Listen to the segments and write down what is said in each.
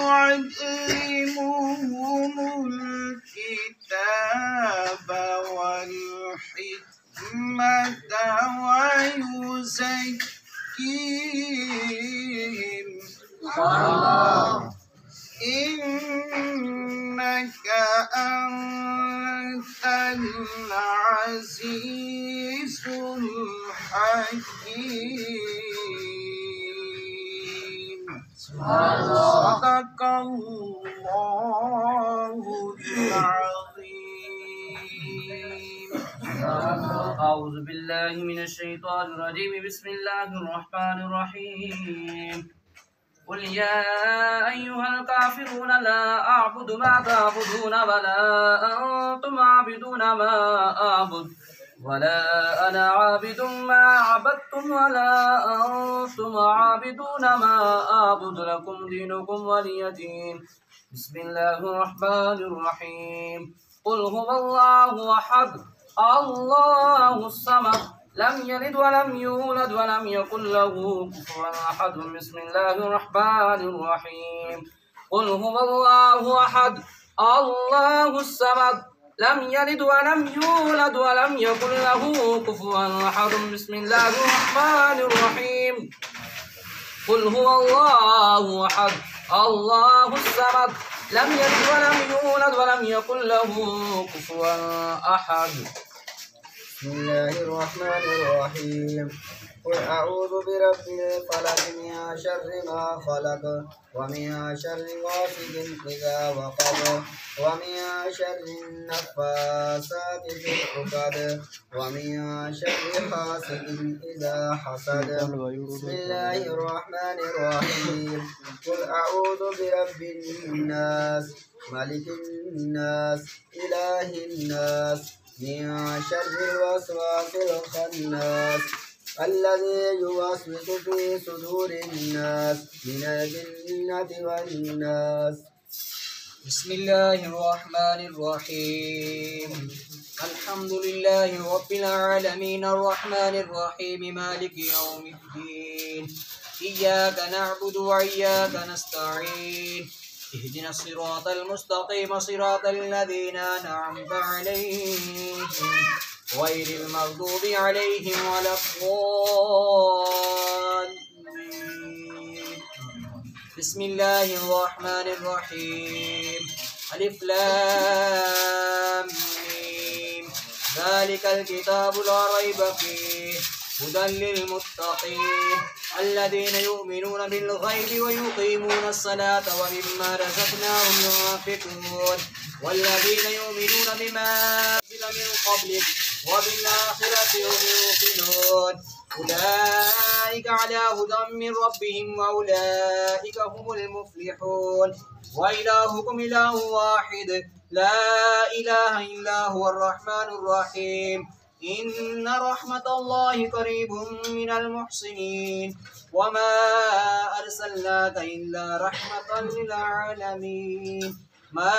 ويعلمهم الكتاب والحكمة ويزكيهم إنك أنت العزيز الحكيم. صدق الله العظيم. أعوذ بالله من الشيطان الرجيم. بسم الله الرحمن الرحيم. قل يا أيها الكافرون لا أعبد ما تعبدون ولا أنتم عابدون ما أعبد ولا أنا عابد ما عبدتم ولا أنتم عابدون ما أعبد لكم دينكم ولي دين. بسم الله الرحمن الرحيم. قل هو الله أحد الله الصمد لم يلد ولم يولد ولم يكن له كفوا أحد. بسم الله الرحمن الرحيم. قل هو الله أحد الله الصمد لم يلد ولم يولد ولم يكن له كفوا أحد. بسم الله الرحمن الرحيم. قل هو الله أحد الله الصمد لم يلد ولم يولد ولم يكن له كفوا أحد. بسم الله الرحمن الرحيم. قل أعوذ برب الفلق من شر ما خلق ومن شر غاسق إذا وقب ومن شر النفاثات في العقد ومن شر حاسد إذا حسد. بسم الله الرحمن الرحيم. قل أعوذ برب الناس ملك الناس إله الناس من شر الوسواس الخناس الذي يوسوس في صدور الناس من الجنة والناس. بسم الله الرحمن الرحيم. الحمد لله رب العالمين الرحمن الرحيم مالك يوم الدين. إياك نعبد وإياك نستعين. اهدنا الصراط المستقيم صراط الذين أنعمت عليهم غير المغضوب عليهم ولا الضالين. بسم الله الرحمن الرحيم. ألف لام ميم. ذلك الكتاب لا ريب فيه هدى للمتقين الذين يؤمنون بالغيب ويقيمون الصلاة ومما رزقناهم ينفقون والذين يؤمنون بما أنزل من قبلك وبالآخرة هم يوقنون أولئك على هدى من ربهم وأولئك هم المفلحون. وإلهكم إله واحد لا إله إلا هو الرحمن الرحيم. إن رحمة الله قريب من المحسنين وما أرسلناك إلا رحمة للعالمين. ما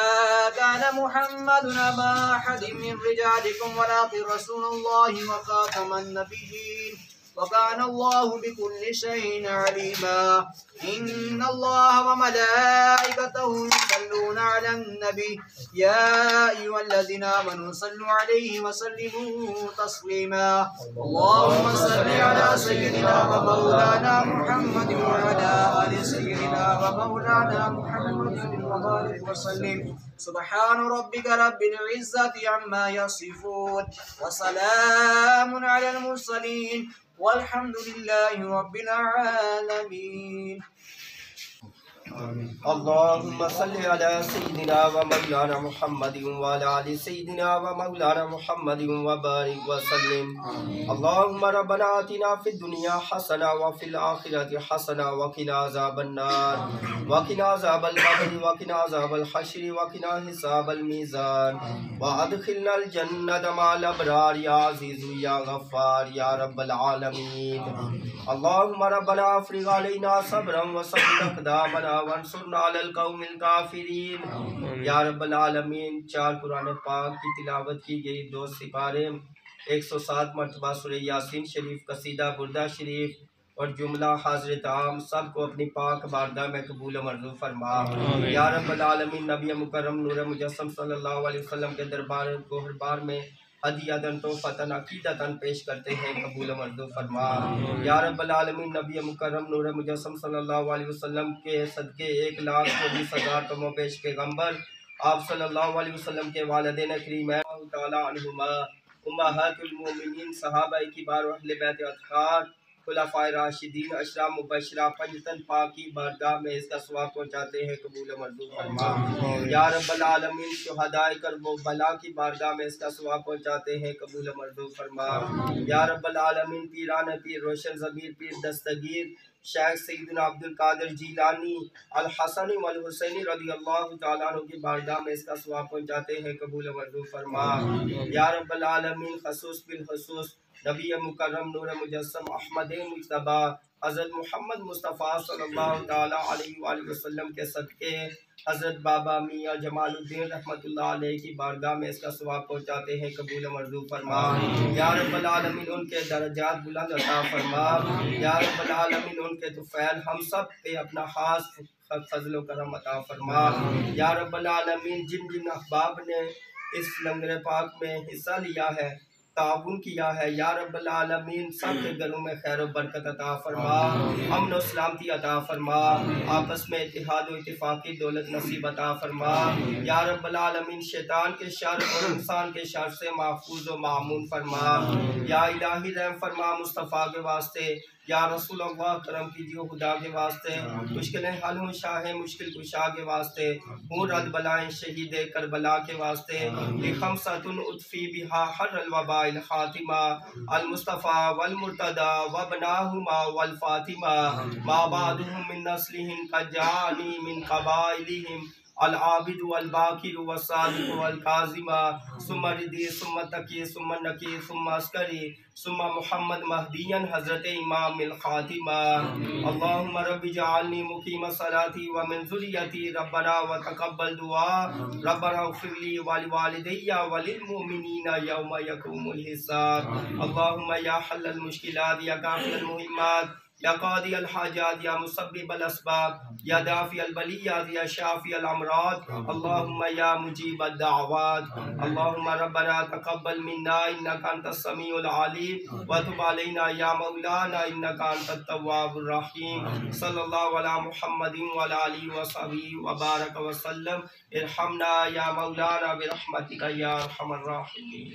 كان محمد أبا أحد من رجالكم ولكن رسول الله وخاتم النبيين وكان الله بكل شيء عليما. إن الله وملائكته يصلون على النبي يا أيها الذين آمنوا صلوا عليه وسلموا تسليما. اللهم صل على سيدنا ومولانا محمد وعلى آل سيدنا ومولانا محمد وبارك وسلم. سبحان ربك رب العزة عما يصفون وسلام على المرسلين والحمد لله رب العالمين. اللهم صل على سيدنا ومولانا محمد وعلى آل سيدنا ومولانا محمد وبارك وسلم. اللهم ربنا آتنا في الدنيا حسنة وفي الآخرة حسنة وقنا عذاب النار وقنا عذاب القبر وقنا عذاب الحشر وقنا حساب الميزان وأدخلنا الجنة مع الأبرار يا عزيز يا غفار يا رب العالمين. اللهم ربنا أفرغ علينا صبرا وثبت أقدامنا वंसुरना अलल कौमिल काफिरीन या रब्बल आलमीन। 4 कुरान पाक की तिलावत की गई 2 सिपारे 107 मरतबा सूरह यासीन शरीफ, कसीदा बुर्दा शरीफ, اور جملہ حاضرت عام سب کو اپنی پاک بارگاہ میں قبول و منظور فرما۔ یا رب العالمین، نبی مکرم نور مجسم صلی اللہ علیہ وسلم کے دربار گوہر بار میں ہدیۃً تحفۃً عقیدتاً پیش کرتے ہیں، قبول و منظور فرما۔ یا رب العالمین، نبی مکرم نور مجسم صلی اللہ علیہ وسلم کے صدقے 1,24,000 تمو پیش پیغمبر آپ صلی اللہ علیہ وسلم کے والدین کریمین اللہ تعالی عنہما، امہات المومنین، صحابہ کبار و اہل بیت اطہار، خلفائے راشدین، اشرا مبشرہ پنجتن پاک کی بارگاہ میں اس کا ثواب پہنچاتے ہیں، قبول و منظور فرما۔ یا رب العالمین، شہداء کرب و بلا کی بارگاہ میں اس کا ثواب پہنچاتے ہیں، قبول و منظور فرما۔ یا رب العالمین، پیران پیر روشن ضمیر پیر دستگیر شیخ سیدنا عبد القادر جیلانی الحسنی والحسینی رضی اللہ تعالیٰ عنہ کی بارگاہ میں اس کا ثواب پہنچاتے ہیں، قبول و منظور فرما۔ یا رب العالمین، خصوص بالخصوص نبی مکرم نور مجسم احمد مجتبی حضرت محمد مصطفیٰ صلی اللہ تعالیٰ علیہ وآلہ وسلم کے صدقے حضرت بابا میاں جمال الدین رحمۃ اللہ علیہ کی بارگاہ میں اس کا ثواب پہنچاتے ہیں، قبول و منظور فرما۔ یا رب العالمین، ان کے درجات بلند عطا فرما۔ یا رب العالمین، ان کے طفیل ہم سب پہ اپنا خاص فضل و کرم عطا فرما۔ یا رب العالمین، جن جن احباب نے اس لنگر پاک میں حصہ لیا ہے، تعاون کیا ہے، یا رب العالمین سب کے گھروں میں خیر و برکت عطا فرما، امن و سلامتی عطا فرما، آپس میں اتحاد و اتفاقی دولت نصیب عطا فرما۔ یا رب العالمین، شیطان کے شر اور انسان کے شر سے محفوظ و معمون فرما۔ یا الہی رحم فرما مصطفیٰ کے واسطے، یا رسول اللہ کرم کیجیے خدا کے واسطے، مشکلیں حل ہوں شاہ مشکل کشا کے واسطے، ہوں رد بلائیں شہید کربلا کے واسطے، لخمسۃ اطفی بہا حر الوباء الخاتمہ المصطفیٰ والمرتضی وابناہما والفاطمہ ما بعدهم من نسلهم کجانی من قبائلهم العابد والباکر والصادق والکاظم ثم ردی ثم تقی ثم نقی ثم عسکری ثم محمد مہدیا حضرت امام الخاتمہ۔ اللہم رب اجعلنی مقیم الصلاۃ ومن ذریتی ربنا وتقبل دعا ربنا اغفر لی ولوالدی وللمؤمنین یوم یقوم الحساب۔ اللہم یا حل المشکلات، یا کافی المہمات، یا قاضی الحاجات، یا مسبب الاسباب، یا دافع البلیات، یا شافی الامراض، اللہم یا مجیب الدعوات۔ اللہم ربنا تقبل منا انکا انت السمیع العلیم وتب علینا یا مولانا انکا انت التواب الرحیم۔ صلی اللہ علی محمد وعلی آلہ وصحبہ وبارک وسلم۔ ارحمنا یا مولانا برحمتک یا ارحم الراحمین۔